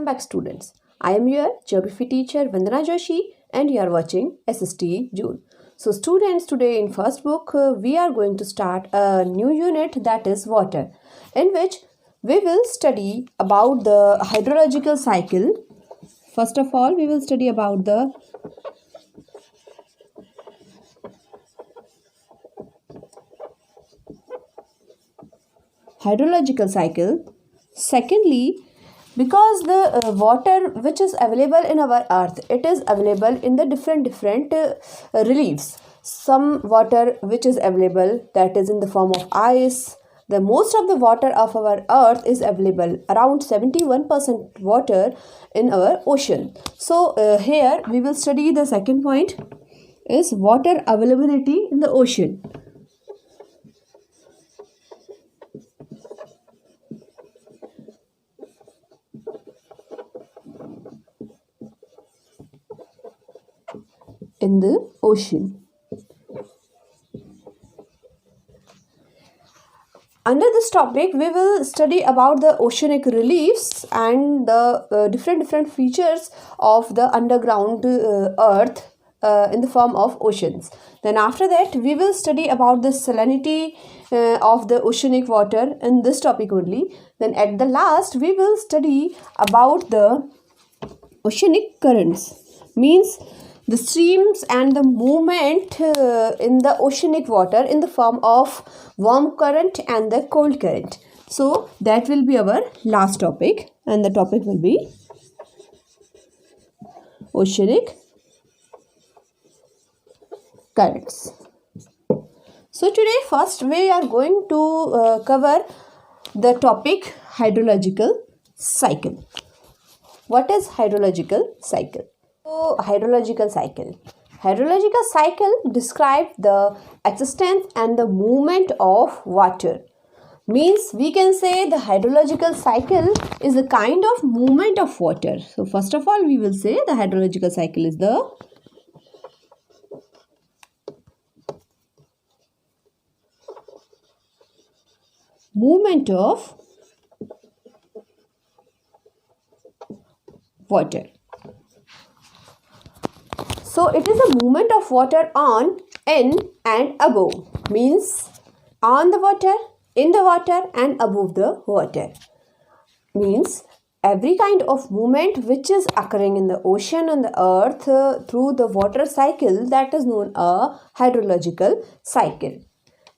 Welcome back, students. I am your geography teacher Vandana Joshi and you are watching SST June. So students, today in first book we are going to start a new unit, that is water, in which we will study about the hydrological cycle. First of all, we will study about the hydrological cycle. Secondly, because the water which is available in our earth, it is available in the different reliefs. Some water which is available, that is in the form of ice. The most of the water of our earth is available, around 71% water in our ocean. So here we will study the second point, is water availability in the ocean. In the ocean. Under this topic, we will study about the oceanic reliefs and the different features of the underground earth in the form of oceans. Then after that, we will study about the salinity of the oceanic water in this topic only. Then at the last, we will study about the oceanic currents, means the streams and the movement in the oceanic water in the form of warm current and the cold current. So that will be our last topic, and the topic will be oceanic currents. So today first we are going to cover the topic hydrological cycle. What is hydrological cycle? So, hydrological cycle. Hydrological cycle describes the existence and the movement of water. Means we can say the hydrological cycle is a kind of movement of water. So first of all, we will say the hydrological cycle is the movement of water. So it is a movement of water on, in and above, means on the water, in the water and above the water. Means every kind of movement which is occurring in the ocean and the earth through the water cycle, that is known a hydrological cycle.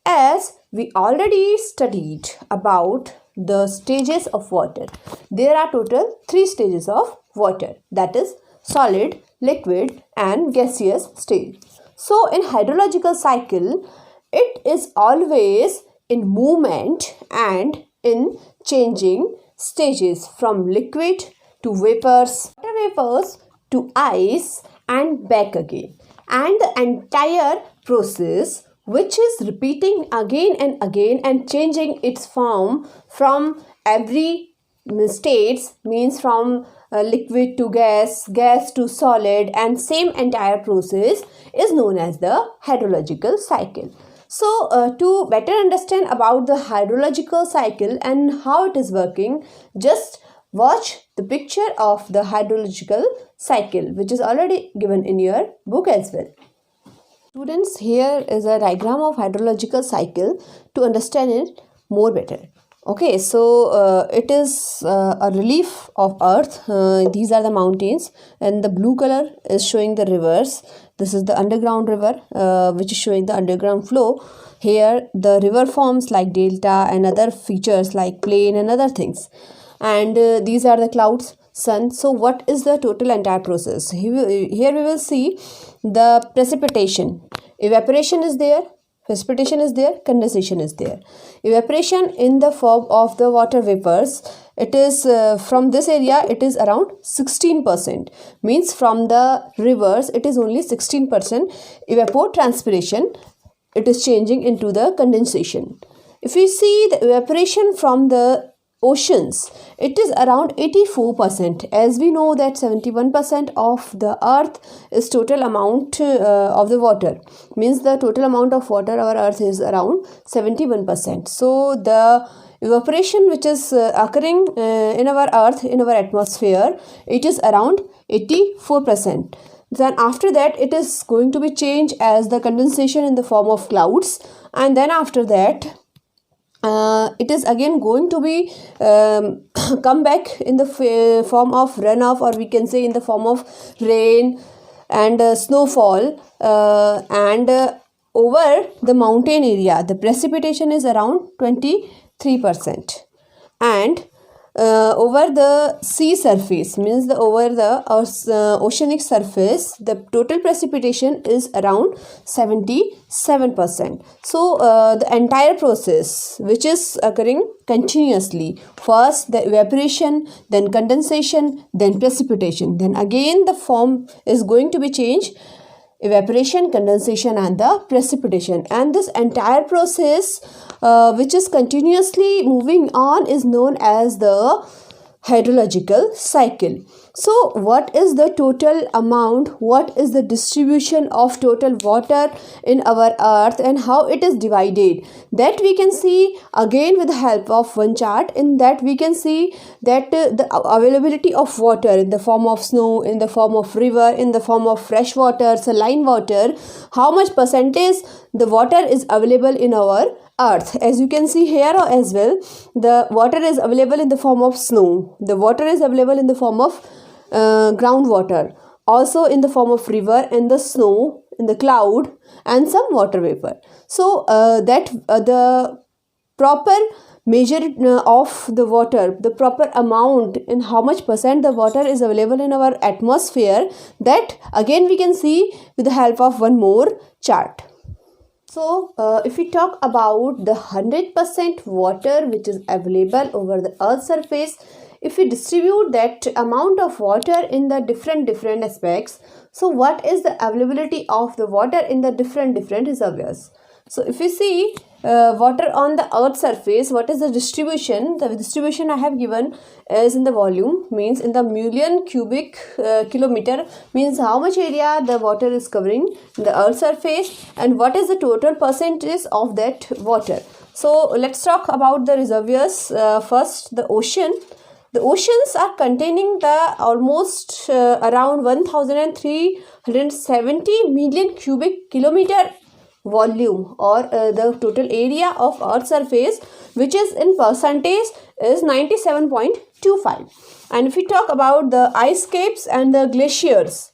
As we already studied about the stages of water, there are total 3 stages of water, that is solid, liquid and gaseous state. So in hydrological cycle, it is always in movement and in changing stages from liquid to vapors, water vapors to ice and back again, and the entire process which is repeating again and again and changing its form from every states, means from liquid to gas, gas to solid, and same entire process is known as the hydrological cycle. So to better understand about the hydrological cycle and how it is working, just watch the picture of the hydrological cycle which is already given in your book as well. Students, here is a diagram of hydrological cycle to understand it more better. Okay, so it is a relief of earth. These are the mountains and the blue color is showing the rivers. This is the underground river which is showing the underground flow. Here the river forms like delta and other features like plain and other things. And these are the clouds, sun. So what is the total entire process? Here we will see the precipitation. Evaporation is there. Precipitation is there, condensation is there. Evaporation in the form of the water vapors, it is from this area it is around 16%. Means from the rivers it is only 16% evapotranspiration. It is changing into the condensation. If we see the evaporation from the oceans, it is around 84%. As we know that 71% of the earth is total amount of the water, means the total amount of water our earth is around 71%. So the evaporation which is occurring in our earth, in our atmosphere, it is around 84%. Then after that it is going to be changed as the condensation in the form of clouds, and then after that it is again going to be come back in the form of runoff, or we can say in the form of rain and snowfall, and over the mountain area the precipitation is around 23%, and over the sea surface, means over the oceanic surface, the total precipitation is around 77%. So the entire process which is occurring continuously, first the evaporation, then condensation, then precipitation, then again the form is going to be changed, evaporation, condensation and the precipitation, and this entire process which is continuously moving on is known as the hydrological cycle. So what is the total amount, what is the distribution of total water in our earth and how it is divided, that we can see again with the help of one chart. In that we can see that the availability of water in the form of snow, in the form of river, in the form of fresh water, saline water, how much percentage the water is available in our earth. As you can see here as well, the water is available in the form of snow, the water is available in the form of groundwater, also in the form of river, and the snow, in the cloud and some water vapor. So that the proper measure of the water, the proper amount in how much percent the water is available in our atmosphere, that again we can see with the help of one more chart. So if we talk about the 100% water which is available over the earth's surface, if we distribute that amount of water in the different aspects, so what is the availability of the water in the different reservoirs? So if we see water on the earth's surface, what is the distribution? The distribution I have given is in the volume, means in the million cubic kilometer, means how much area the water is covering in the earth's surface, and what is the total percentage of that water. So let's talk about the reservoirs. First, the ocean. The oceans are containing the almost around 1370 million cubic kilometer volume, or the total area of earth's surface, which is in percentage is 97.25. And if we talk about the ice caps and the glaciers,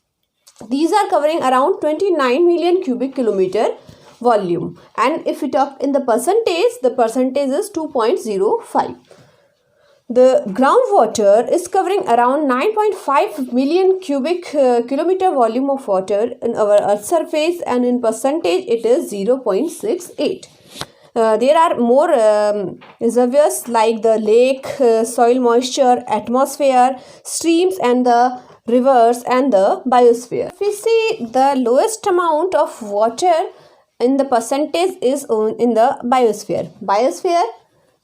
these are covering around 29 million cubic kilometer volume, and if we talk in the percentage is 2.05. The groundwater is covering around 9.5 million cubic kilometer volume of water in our earth's surface, and in percentage it is 0.68. There are more reservoirs like the lake, soil moisture, atmosphere, streams and the rivers and the biosphere. If we see, the lowest amount of water in the percentage is in the biosphere. Biosphere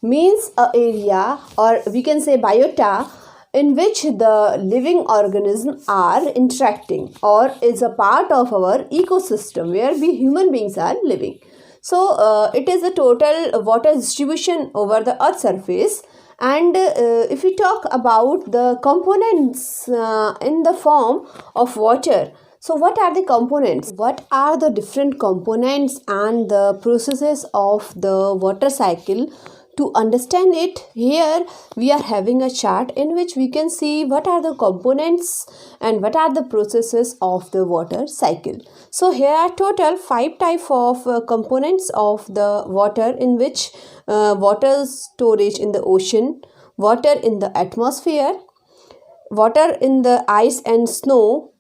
means a area, or we can say biota, in which the living organisms are interacting or is a part of our ecosystem where we human beings are living. So it is a total water distribution over the earth's surface. And if we talk about the components in the form of water, so what are the components? What are the different components and the processes of the water cycle? To understand it, here we are having a chart in which we can see what are the components and what are the processes of the water cycle. So here are total 5 types of components of the water, in which water storage in the ocean, water in the atmosphere, water in the ice and snow,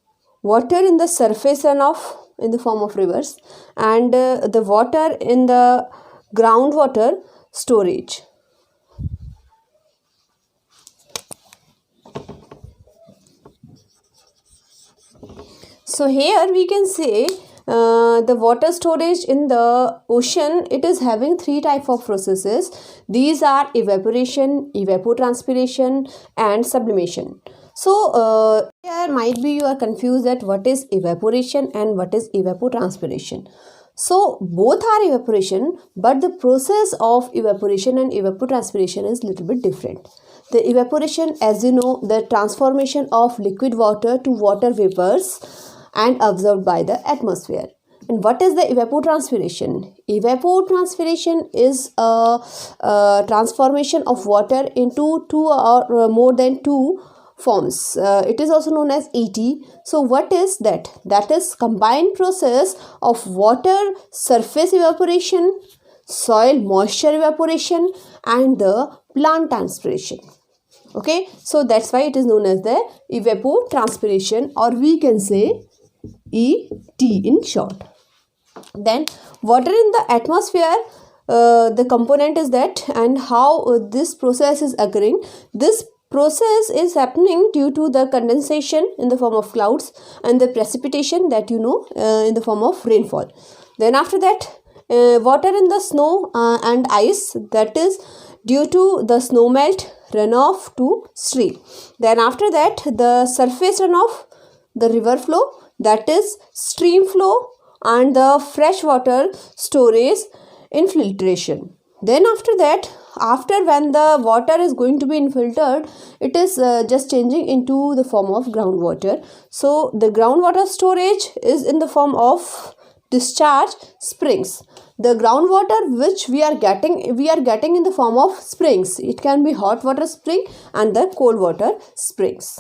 water in the surface runoff in the form of rivers, and the water in the groundwater storage. So here we can say the water storage in the ocean, it is having 3 types of processes. These are evaporation, evapotranspiration and sublimation. So here might be you are confused that what is evaporation and what is evapotranspiration. So both are evaporation, but the process of evaporation and evapotranspiration is little bit different. The evaporation, as you know, the transformation of liquid water to water vapors and absorbed by the atmosphere. And what is the evapotranspiration? Evapotranspiration is a transformation of water into two or more than two forms. It is also known as ET. So what is that? That is combined process of water surface evaporation, soil moisture evaporation, and the plant transpiration. Okay, so that's why it is known as the evapotranspiration, or we can say ET in short. Then water in the atmosphere, the component is that, and how this process is occurring. This process is happening due to the condensation in the form of clouds and the precipitation that you know in the form of rainfall. Then after that, water in the snow and ice, that is due to the snow melt runoff to stream. Then after that, the surface runoff, the river flow, that is stream flow, and the freshwater storage infiltration. Then after that, after when the water is going to be infiltrated, it is just changing into the form of groundwater. So the groundwater storage is in the form of discharge springs. The groundwater which we are getting in the form of springs. It can be hot water spring and the cold water springs.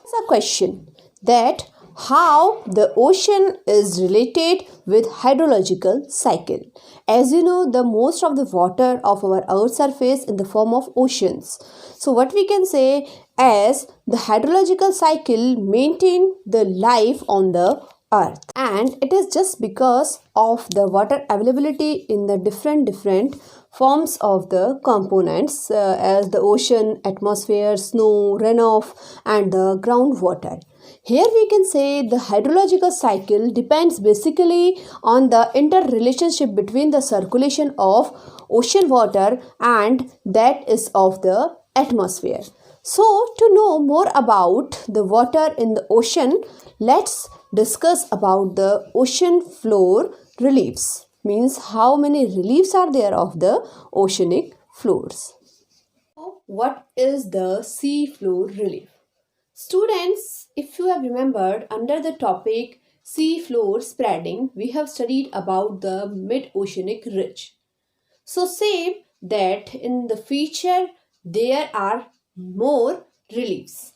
It's a question that how the ocean is related with hydrological cycle. As you know, the most of the water of our earth surface in the form of oceans. So what we can say as the hydrological cycle maintain the life on the earth, and it is just because of the water availability in the different forms of the components as the ocean, atmosphere, snow, runoff, and the groundwater. Here we can say the hydrological cycle depends basically on the interrelationship between the circulation of ocean water and that is of the atmosphere. So to know more about the water in the ocean, let's discuss about the ocean floor reliefs. Means how many reliefs are there of the oceanic floors. What is the sea floor relief? Students, if you have remembered, under the topic sea floor spreading, we have studied about the mid-oceanic ridge. So same that in the feature there are more reliefs.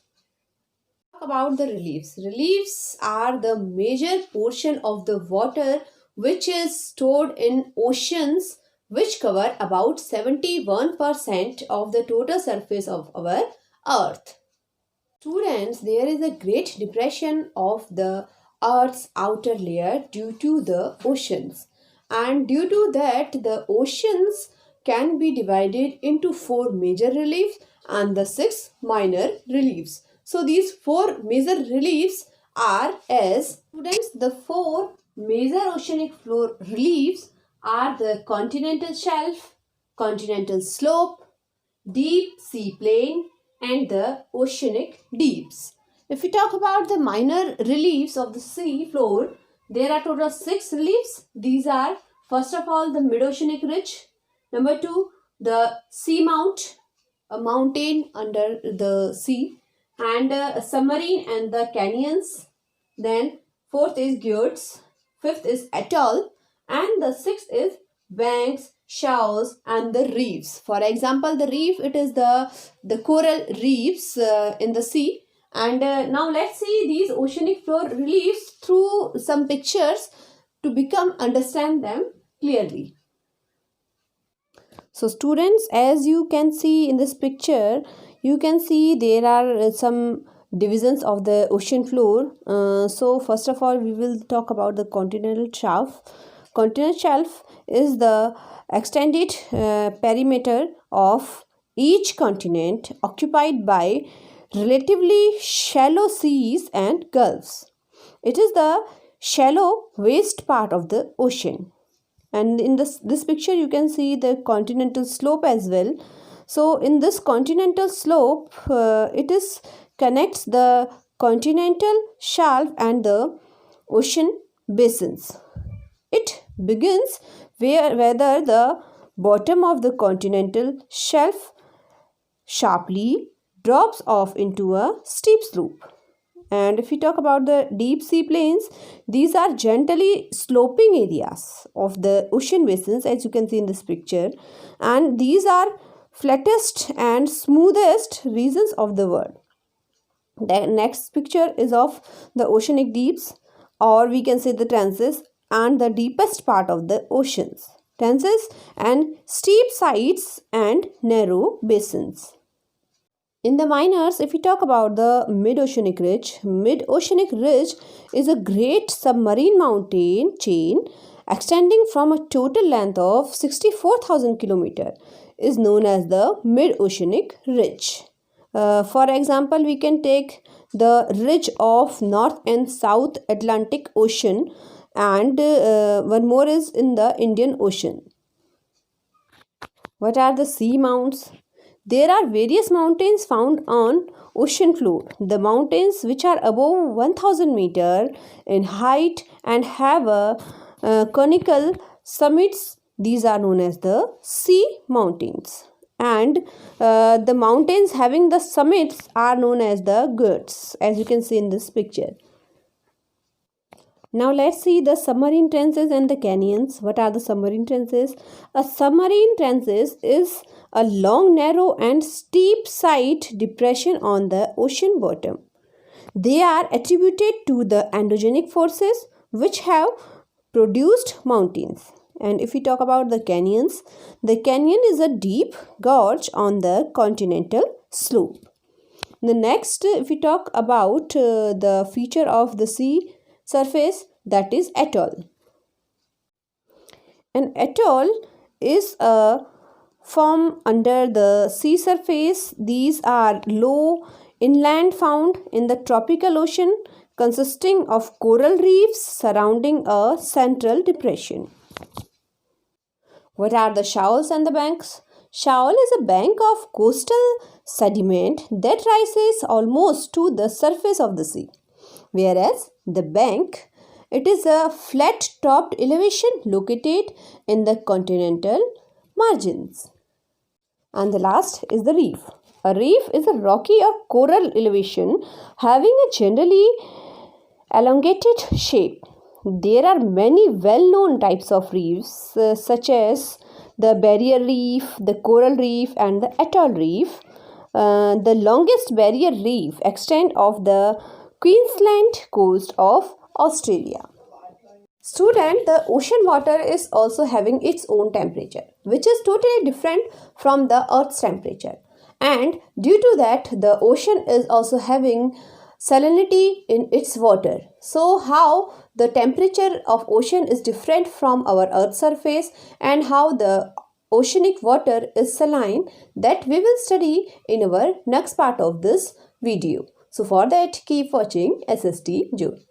Talk about the reliefs. Reliefs are the major portion of the water which is stored in oceans, which cover about 71% of the total surface of our earth. Students, there is a great depression of the earth's outer layer due to the oceans, and due to that the oceans can be divided into 4 major reliefs and the 6 minor reliefs. So these 4 major reliefs are as students, the 4 major oceanic floor reliefs are the continental shelf, continental slope, deep sea plain, and the oceanic deeps. If we talk about the minor reliefs of the sea floor, there are total 6 reliefs. These are first of all the mid-oceanic ridge, number 2 the sea mount, a mountain under the sea, and a submarine and the canyons. Then fourth is Gyots, fifth is atoll, and the sixth is banks, shoals, and the reefs. For example, the reef, it is the coral reefs in the sea. And now let's see these oceanic floor reliefs through some pictures to become understand them clearly. So students, as you can see in this picture, you can see there are some divisions of the ocean floor. So first of all, we will talk about the continental shelf. Continental shelf is the extended perimeter of each continent occupied by relatively shallow seas and gulfs. It is the shallow waste part of the ocean. And in this picture you can see the continental slope as well. So in this continental slope, it is connects the continental shelf and the ocean basins. It begins whether the bottom of the continental shelf sharply drops off into a steep slope. And if we talk about the deep sea plains, these are gently sloping areas of the ocean basins, as you can see in this picture, and these are flattest and smoothest regions of the world. The next picture is of the oceanic deeps, or we can say the trenches, and the deepest part of the oceans. Trenches and steep sides and narrow basins. In the minors, if we talk about the mid-oceanic ridge is a great submarine mountain chain extending from a total length of 64,000 km is known as the mid-oceanic ridge. For example, we can take the ridge of North and South Atlantic Ocean, and one more is in the Indian Ocean. What are the sea mounts? There are various mountains found on ocean floor. The mountains which are above 1000 meter in height and have a conical summits, these are known as the sea mountains. And the mountains having the summits are known as the Ghats, as you can see in this picture. Now let's see the submarine trenches and the canyons. What are the submarine trenches? A submarine trenches is a long, narrow and steep side depression on the ocean bottom. They are attributed to the endogenic forces which have produced mountains. And if we talk about the canyon is a deep gorge on the continental slope. The next, if we talk about the feature of the sea surface, that is atoll. An atoll is a form under the sea surface. These are low inland found in the tropical ocean consisting of coral reefs surrounding a central depression. What are the shoals and the banks? Shoal is a bank of coastal sediment that rises almost to the surface of the sea, whereas the bank, it is a flat-topped elevation located in the continental margins. And the last is the reef. A reef is a rocky or coral elevation having a generally elongated shape. There are many well-known types of reefs such as the barrier reef, the coral reef and the atoll reef. The longest barrier reef extends off the Queensland coast of Australia. Student, the ocean water is also having its own temperature, which is totally different from the Earth's temperature. And due to that, the ocean is also having salinity in its water. So how the temperature of ocean is different from our Earth's surface and how the oceanic water is saline, that we will study in our next part of this video. So for that, keep watching SST June.